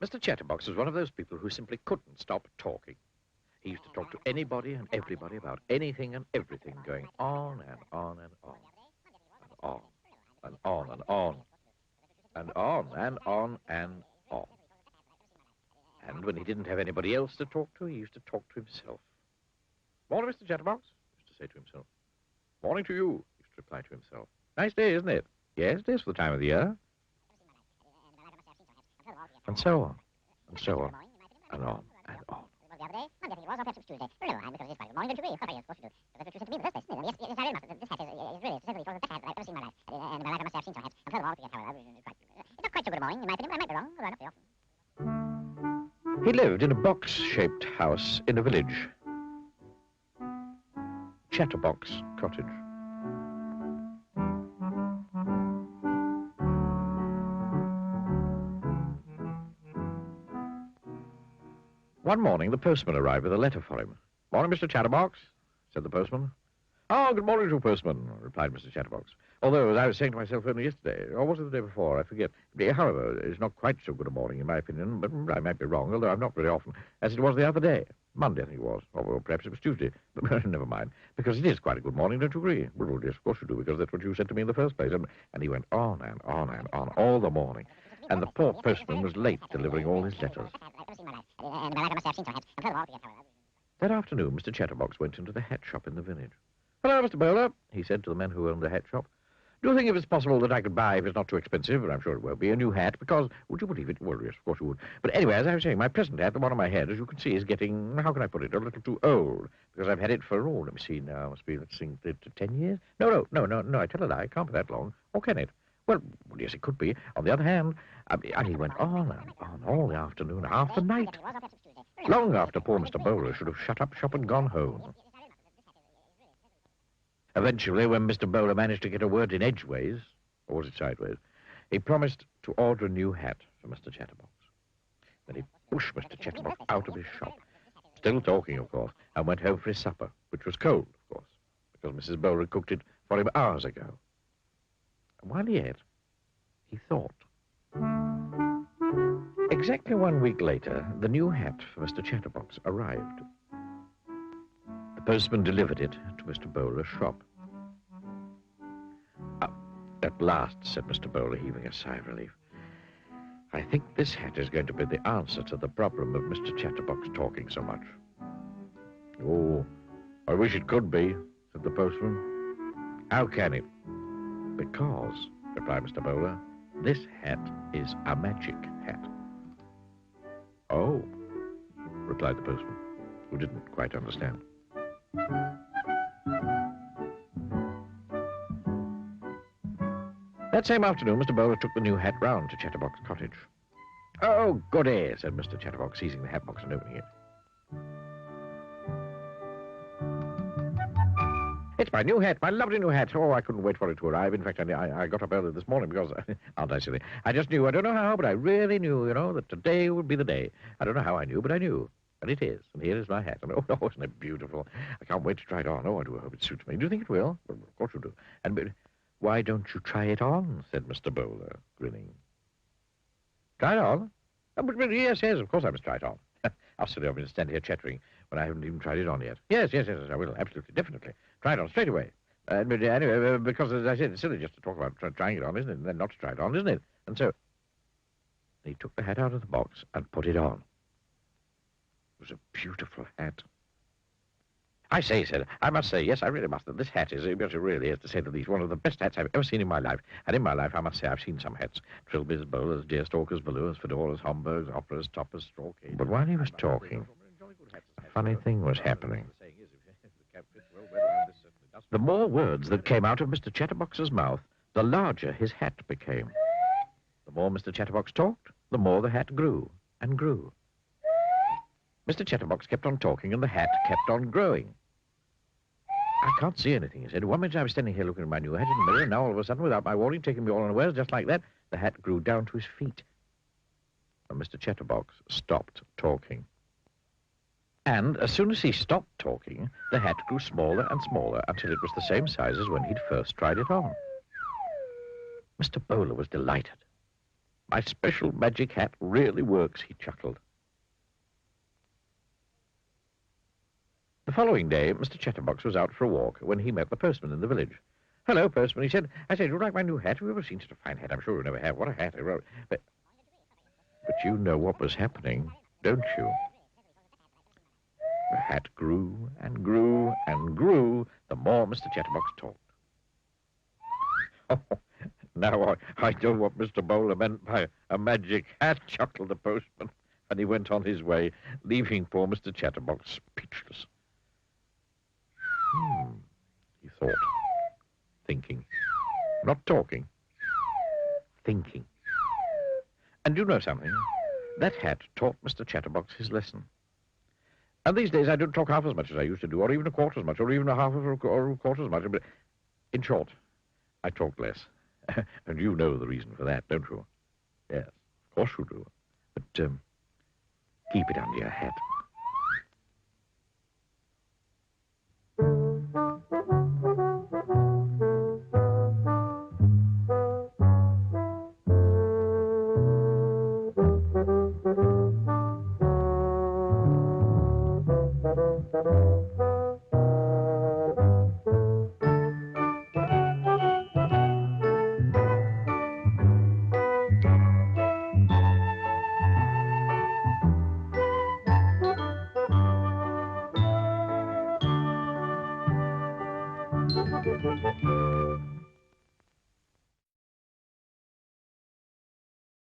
Mr. Chatterbox was one of those people who simply couldn't stop talking. He used to talk to anybody and everybody about anything and everything, going on and on and on. And on and on and on. And on and on and on. And when he didn't have anybody else to talk to, he used to talk to himself. Morning, Mr. Chatterbox, he used to say to himself. Morning to you, he used to reply to himself. Nice day, isn't it? Yes, it is for the time of the year. And so on, and so on, and on, and on. The other day, Monday, I think it was, or perhaps it was Tuesday. I don't know, because it's quite a good morning, don't you agree? Of course I do. Because that's what you said to me in the first place, isn't it? Yes, I really must. This hat is really, specifically, one of the best hats I've ever seen in my life. And in my life, I must say I've seen some hats. And furthermore, it's not quite so good a morning, in my opinion, but I might be wrong, although I don't say often. He lived in a box-shaped house in a village. Chatterbox Cottage. One morning, the postman arrived with a letter for him. Morning, Mr. Chatterbox, said the postman. Oh, good morning to you, postman, replied Mr. Chatterbox. Although, as I was saying to myself only yesterday, or was it the day before, I forget. However, it's not quite so good a morning, in my opinion, but I might be wrong, although I'm not very often, as it was the other day. Monday, I think it was. Or perhaps it was Tuesday. But never mind. Because it is quite a good morning, don't you agree? Well, yes, of course you do, because that's what you said to me in the first place. And he went on and on and on all the morning. And the poor postman was late delivering all his letters. That afternoon, Mr. Chatterbox went into the hat shop in the village. Hello, Mr. Bowler, he said to the man who owned the hat shop. Do you think if it's possible that I could buy, if it's not too expensive, and I'm sure it won't be, a new hat? Because, would you believe it? Well, yes, of course you would. But anyway, as I was saying, my present hat, the one on my head, as you can see, is getting, how can I put it, a little too old. Because I've had it for, let me see now, must be, let's think, 10 years? No, I tell a lie, it can't be that long. Or can it? Well, yes, it could be. On the other hand, and he went on and on all the afternoon, half the night. Long after poor Mr. Bowler should have shut up shop and gone home. Eventually, when Mr. Bowler managed to get a word in edgeways, or was it sideways, he promised to order a new hat for Mr. Chatterbox. Then he pushed Mr. Chatterbox out of his shop, still talking, of course, and went home for his supper, which was cold, of course, because Mrs. Bowler had cooked it for him hours ago. And while he ate, he thought. Exactly 1 week later, the new hat for Mr. Chatterbox arrived. The postman delivered it to Mr. Bowler's shop. At last, said Mr. Bowler, heaving a sigh of relief. I think this hat is going to be the answer to the problem of Mr. Chatterbox talking so much. Oh, I wish it could be, said the postman. How can it? Because, replied Mr. Bowler, this hat is a magic hat. Oh, replied the postman, who didn't quite understand. That same afternoon, Mr. Bowler took the new hat round to Chatterbox Cottage. Oh, goody, said Mr. Chatterbox, seizing the hat box and opening it. It's my new hat, my lovely new hat. Oh, I couldn't wait for it to arrive. In fact, I got up early this morning because, aren't I silly? I just knew, I don't know how, but I really knew, that today would be the day. I don't know how I knew, but I knew. And it is. And here is my hat. And oh, isn't it beautiful? I can't wait to try it on. Oh, I do hope it suits me. Do you think it will? Well, of course you do. And why don't you try it on? Said Mr. Bowler, grinning. Try it on? Oh, but yes, of course I must try it on. How silly of me to stand here chattering when I haven't even tried it on yet. Yes, I will. Absolutely, definitely. Try it on straight away. But anyway, because, as I said, it's silly just to talk about trying it on, isn't it? And then not to try it on, isn't it? And so he took the hat out of the box and put it on. It was a beautiful hat. I say, he said, I must say, yes, I really must, that this hat is, because it really is, to say the least, one of the best hats I've ever seen in my life. And in my life, I must say, I've seen some hats. Trilbys, bowlers, deerstalkers, velours, fedoras, homburgs, operas, toppers, straw cage. But while he was talking, a funny thing was happening. The more words that came out of Mr. Chatterbox's mouth, the larger his hat became. The more Mr. Chatterbox talked, the more the hat grew and grew. Mr. Chatterbox kept on talking, and the hat kept on growing. I can't see anything, he said. 1 minute I was standing here looking at my new hat in the mirror, and now all of a sudden, without my warning, taking me all unawares, just like that, the hat grew down to his feet. And Mr. Chatterbox stopped talking. And as soon as he stopped talking, the hat grew smaller and smaller until it was the same size as when he'd first tried it on. Mr. Bowler was delighted. My special magic hat really works, he chuckled. The following day, Mr. Chatterbox was out for a walk when he met the postman in the village. "Hello, postman," he said. "I said, you like my new hat? Have you ever seen such a fine hat? I'm sure you never have. What a hat." But you know what was happening, don't you? The hat grew and grew and grew the more Mr. Chatterbox talked. "Oh, now I know what Mr. Bowler meant by a magic hat," chuckled the postman, and he went on his way, leaving poor Mr. Chatterbox speechless. He thought, thinking, not talking, thinking. And you know something? That hat taught Mr. Chatterbox his lesson. And these days I don't talk half as much as I used to do, or even a quarter as much, or even a half or a quarter as much. But in short, I talk less. And you know the reason for that, don't you? Yes, of course you do. But keep it under your hat.